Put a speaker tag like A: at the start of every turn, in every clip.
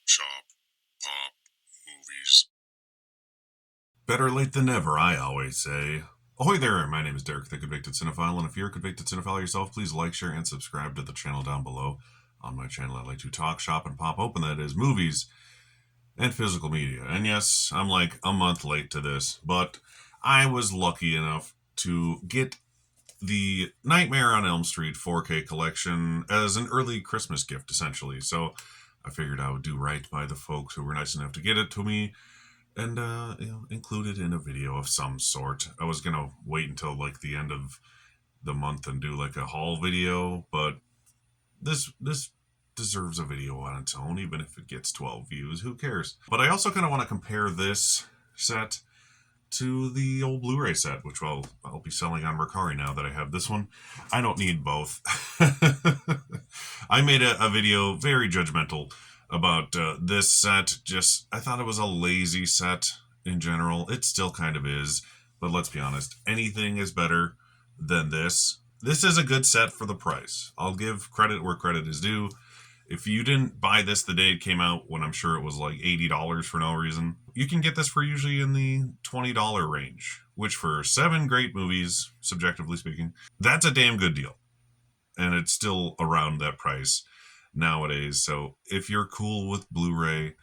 A: shop, pop, movies.
B: Better late than never, I always say. Ahoy there, my name is Derek, the Convicted Cinephile, and if you're a convicted cinephile yourself, please like, share, and subscribe to the channel down below. On my channel, I like to talk, shop, and pop open, that is, movies and physical media. And yes, I'm like a month late to this, but I was lucky enough to get the Nightmare on Elm Street 4K collection as an early Christmas gift, essentially. So I figured I would do right by the folks who were nice enough to get it to me and include it in a video of some sort. I was gonna wait until like the end of the month and do like a haul video, but this deserves a video on its own, even if it gets 12 views. Who cares? But I also kind of want to compare this set to the old Blu-ray set, which I'll be selling on Mercari now that I have this one. I don't need both. I made a video very judgmental about this set. Just I thought it was a lazy set in general. It still kind of is, but let's be honest, anything is better than this. This is a good set for the price. I'll give credit where credit is due. If you didn't buy this the day it came out, when I'm sure it was like $80 for no reason, you can get this for usually in the $20 range, which for 7 great movies, subjectively speaking, that's a damn good deal. And it's still around that price nowadays. So if you're cool with Blu-ray,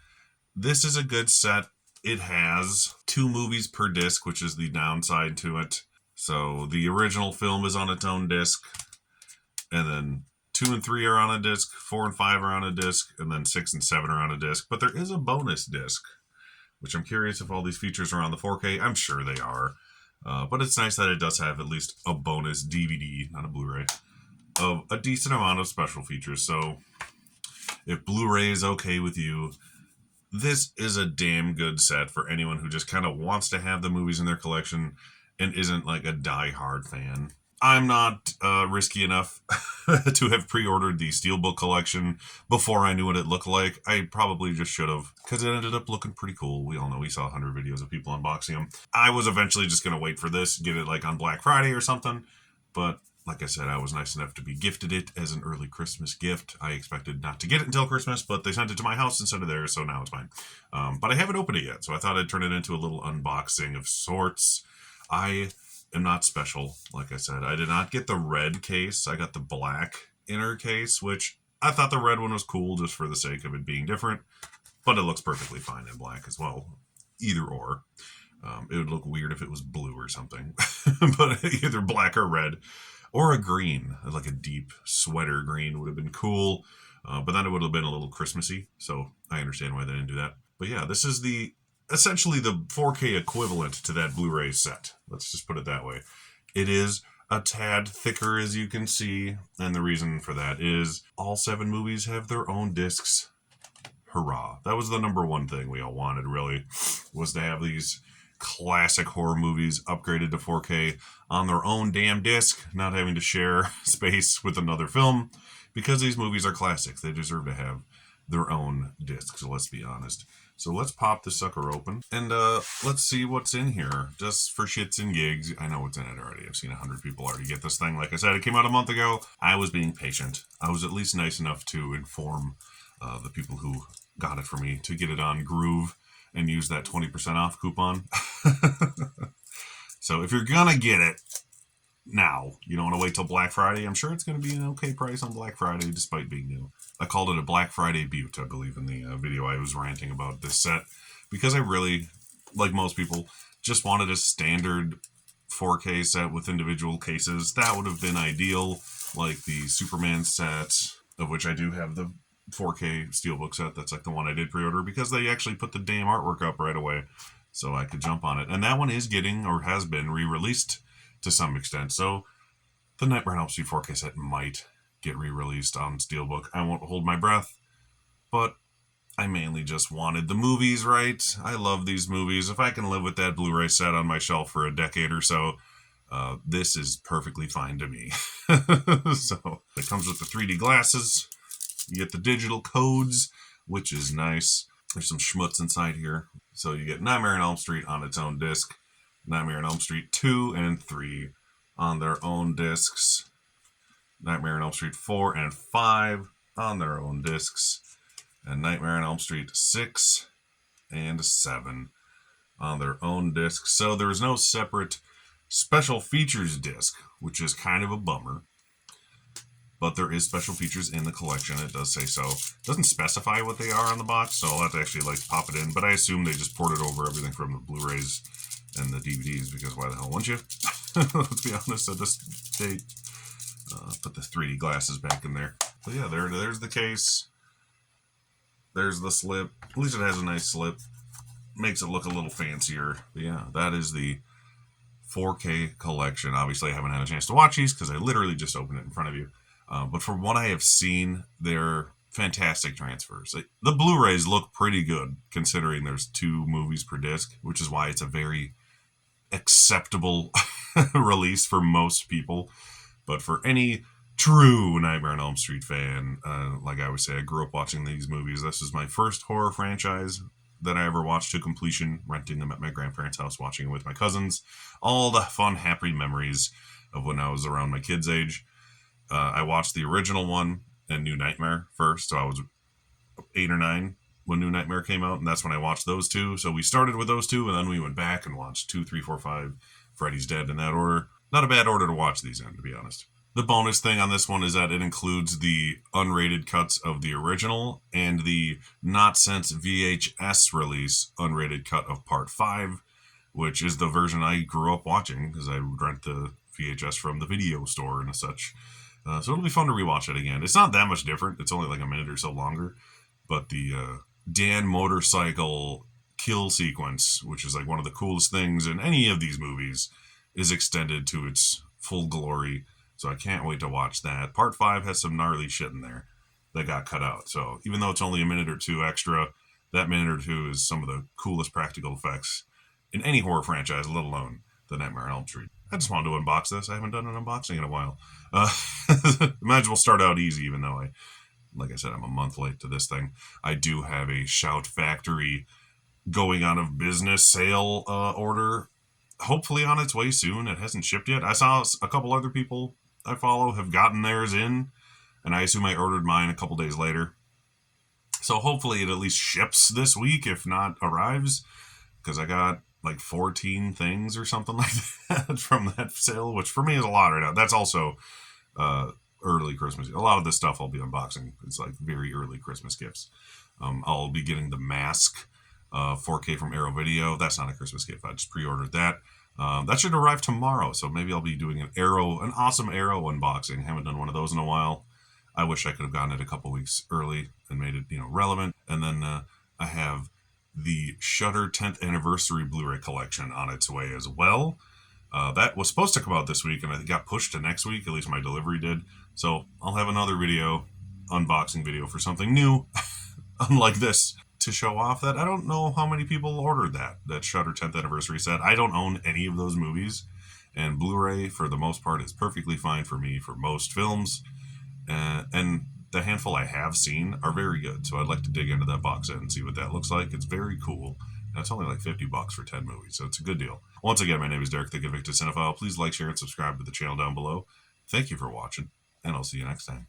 B: this is a good set. It has 2 movies per disc, which is the downside to it. So the original film is on its own disc, and then 2 and 3 are on a disc, 4 and 5 are on a disc, and then 6 and 7 are on a disc. But there is a bonus disc, which I'm curious if all these features are on the 4K. I'm sure they are. But it's nice that it does have at least a bonus DVD, not a Blu-ray, of a decent amount of special features. So if Blu-ray is okay with you, this is a damn good set for anyone who just kind of wants to have the movies in their collection and isn't like a die-hard fan. I'm not risky enough to have pre-ordered the Steelbook collection before I knew what it looked like. I probably just should have, because it ended up looking pretty cool. We all know we saw 100 videos of people unboxing them. I was eventually just going to wait for this, get it like on Black Friday or something. But like I said, I was nice enough to be gifted it as an early Christmas gift. I expected not to get it until Christmas, but they sent it to my house instead of theirs, so now it's fine. But I haven't opened it yet, so I thought I'd turn it into a little unboxing of sorts. I am not special, like I said. I did not get the red case. I got the black inner case, which I thought the red one was cool just for the sake of it being different, but it looks perfectly fine in black as well. Either or. It would look weird if it was blue or something, but either black or red. Or a green, like a deep sweater green would have been cool, but then it would have been a little Christmassy, so I understand why they didn't do that. But yeah, this is essentially the 4K equivalent to that Blu-ray set. Let's just put it that way. It is a tad thicker, as you can see, and the reason for that is all 7 movies have their own discs. Hurrah. That was the number one thing we all wanted, really, was to have these classic horror movies upgraded to 4K on their own damn disc, not having to share space with another film, because these movies are classics. They deserve to have their own discs, let's be honest. So let's pop this sucker open and let's see what's in here, just for shits and gigs. I know what's in it already. I've seen 100 people already get this thing. Like I said, it came out a month ago. I was being patient. I was at least nice enough to inform the people who got it for me to get it on Groove and use that 20% off coupon. So if you're gonna get it now, you don't want to wait till Black Friday. I'm sure it's going to be an okay price on Black Friday despite being new. I called it a Black Friday butte, I believe, in the video I was ranting about this set, because I really, like most people, just wanted a standard 4K set with individual cases. That would have been ideal, like the Superman set, of which I do have the 4K Steelbook set. That's like the one I did pre-order, because they actually put the damn artwork up right away so I could jump on it. And that one is getting, or has been, re-released to some extent. So the Nightmare on Elm Street 4K set might get re-released on Steelbook. I won't hold my breath, but I mainly just wanted the movies right. I love these movies. If I can live with that Blu-ray set on my shelf for a decade or so, this is perfectly fine to me. So it comes with the 3D glasses. You get the digital codes, which is nice. There's some schmutz inside here. So you get Nightmare on Elm Street on its own disc, Nightmare on Elm Street 2 and 3 on their own discs, Nightmare on Elm Street 4 and 5 on their own discs, and Nightmare on Elm Street 6 and 7 on their own disc. So there's no separate special features disc, which is kind of a bummer. But there is special features in the collection. It does say so. It doesn't specify what they are on the box, so I'll have to actually pop it in. But I assume they just ported over everything from the Blu-rays and the DVDs, because why the hell wouldn't you? Let's be honest, at this date. Put the 3D glasses back in there. But yeah, there's the case. There's the slip. At least it has a nice slip. Makes it look a little fancier. But yeah, that is the 4K collection. Obviously, I haven't had a chance to watch these because I literally just opened it in front of you. But from what I have seen, they're fantastic transfers. The Blu-rays look pretty good, considering there's 2 movies per disc, which is why it's a very acceptable release for most people. But for any true Nightmare on Elm Street fan, like I would say, I grew up watching these movies. This is my first horror franchise that I ever watched to completion, renting them at my grandparents' house, watching it with my cousins. All the fun, happy memories of when I was around my kids' age. I watched the original one and New Nightmare first, so I was 8 or 9 when New Nightmare came out, and that's when I watched those 2. So we started with those 2, and then we went back and watched 2, 3, 4, 5, Freddy's Dead in that order. Not a bad order to watch these in, to be honest. The bonus thing on this one is that it includes the unrated cuts of the original and the not since VHS release unrated cut of Part 5, which is the version I grew up watching because I would rent the VHS from the video store and such. So it'll be fun to rewatch it again. It's not that much different. It's only like a minute or so longer. But the Dan motorcycle kill sequence, which is like one of the coolest things in any of these movies, is extended to its full glory. So I can't wait to watch that. Part 5 has some gnarly shit in there that got cut out. So even though it's only a minute or 2 extra, that minute or 2 is some of the coolest practical effects in any horror franchise, let alone the Nightmare on Elm Street. I just wanted to unbox this. I haven't done an unboxing in a while. Might as well start out easy, even though like I said, I'm a month late to this thing. I do have a Shout Factory going out of business sale order, hopefully on its way soon. It hasn't shipped yet. I saw a couple other people I follow have gotten theirs in, and I assume I ordered mine a couple days later. So hopefully it at least ships this week, if not arrives, because I got like 14 things or something like that from that sale, which for me is a lot right now. That's also early Christmas. A lot of this stuff I'll be unboxing. It's like very early Christmas gifts. I'll be getting the Mask 4K from Arrow Video. That's not a Christmas gift. I just pre-ordered that. That should arrive tomorrow, so maybe I'll be doing an awesome Arrow unboxing. Haven't done one of those in a while. I wish I could have gotten it a couple weeks early and made it, relevant. And then I have the Shudder 10th Anniversary Blu-ray collection on its way as well. That was supposed to come out this week, and it got pushed to next week. At least my delivery did. So I'll have another unboxing video for something new, unlike this, to show off that I don't know how many people ordered that Shudder 10th Anniversary set. I don't own any of those movies, and Blu-ray, for the most part, is perfectly fine for me for most films. And the handful I have seen are very good, so I'd like to dig into that box set and see what that looks like. It's very cool. And it's only like $50 for 10 movies, so it's a good deal. Once again, my name is Derek, the Convicted Cinephile. Please like, share, and subscribe to the channel down below. Thank you for watching, and I'll see you next time.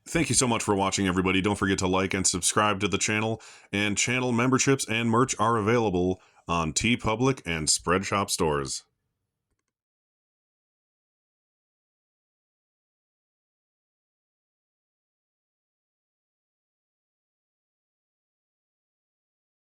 B: Thank you so much for watching, everybody. Don't forget to like and subscribe to the channel, and channel memberships and merch are available on TeePublic and Spreadshop stores.